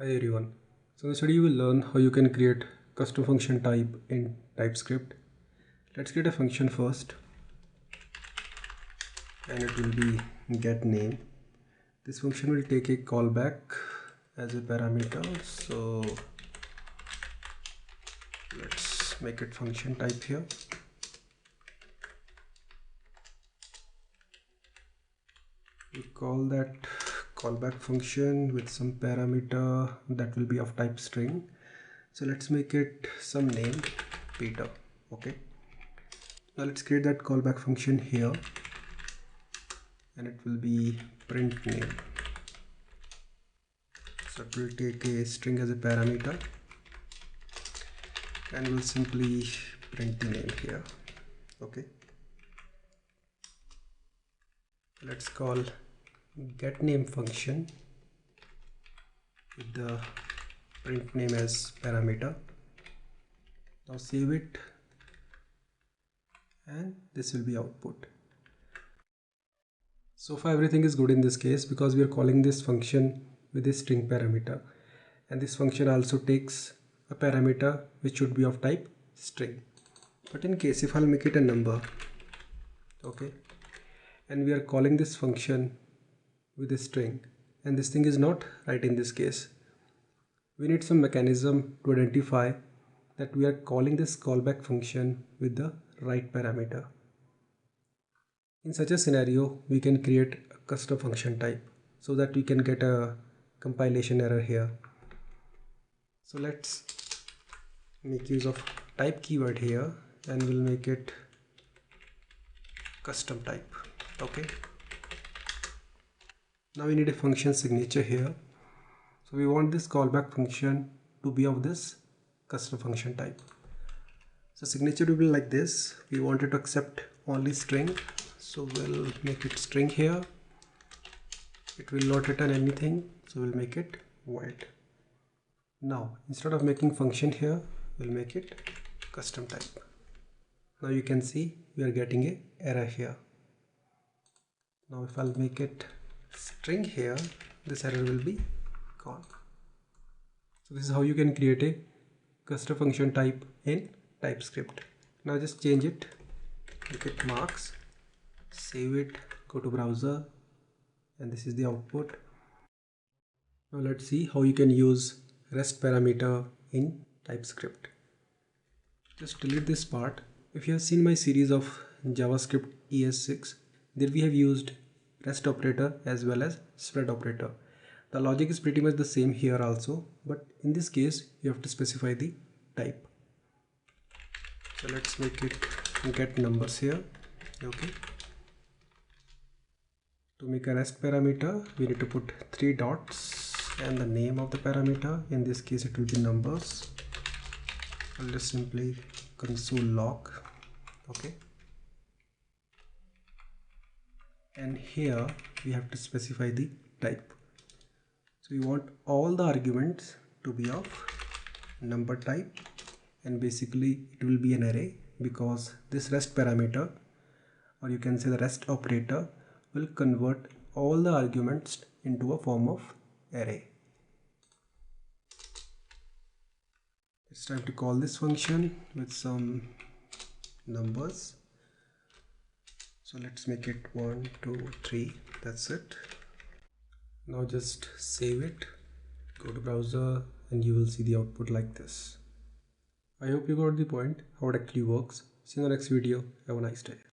Hi everyone. So in this video you will learn how you can create custom function type in Typescript. Let's create a function first and it will be getName. This function will take a callback as a parameter. So let's make it function type here. We call that callback function with some parameter that will be of type string. So let's make it some name, Peter. Okay, now let's create that callback function here and it will be print name. So it will take a string as a parameter and we'll simply print the name here. Okay, let's call getName function with the print name as parameter. Now save it and this will be output. So far everything is good in this case because we are calling this function with a string parameter, and this function also takes a parameter which should be of type string. But in case if I'll make it a number, okay, and we are calling this function with a string and this thing is not right in this case, we need some mechanism to identify that we are calling this callback function with the right parameter. In such a scenario, we can create a custom function type so that we can get a compilation error here. So let's make use of type keyword here and we'll make it custom type. Okay, now we need a function signature here. So we want this callback function to be of this custom function type. So signature will be like this. We want it to accept only string, so we'll make it string here. It will not return anything, so we'll make it void. Now instead of making function here, we'll make it custom type. Now you can see we are getting a error here. Now if I'll make it string here, this error will be gone. So this is how you can create a custom function type in Typescript. Now just change it, make it marks, save it, go to browser, and this is the output. Now let's see how you can use REST parameter in Typescript. Just delete this part. If you have seen my series of JavaScript ES6, there we have used REST operator as well as spread operator. The logic is pretty much the same here also, but in this case you have to specify the type. So let's make it get numbers here. Okay, to make a REST parameter we need to put 3 dots and the name of the parameter. In this case it will be numbers. I'll just simply console log. Okay, and here we have to specify the type. So we want all the arguments to be of number type, and basically it will be an array because this REST parameter, or you can say the REST operator, will convert all the arguments into a form of array. It's time to call this function with some numbers. So let's make it 1, 2, 3. That's it. Now just save it, go to browser, and you will see the output like this. I hope you got the point how it actually works. See you in the next video. Have a nice day.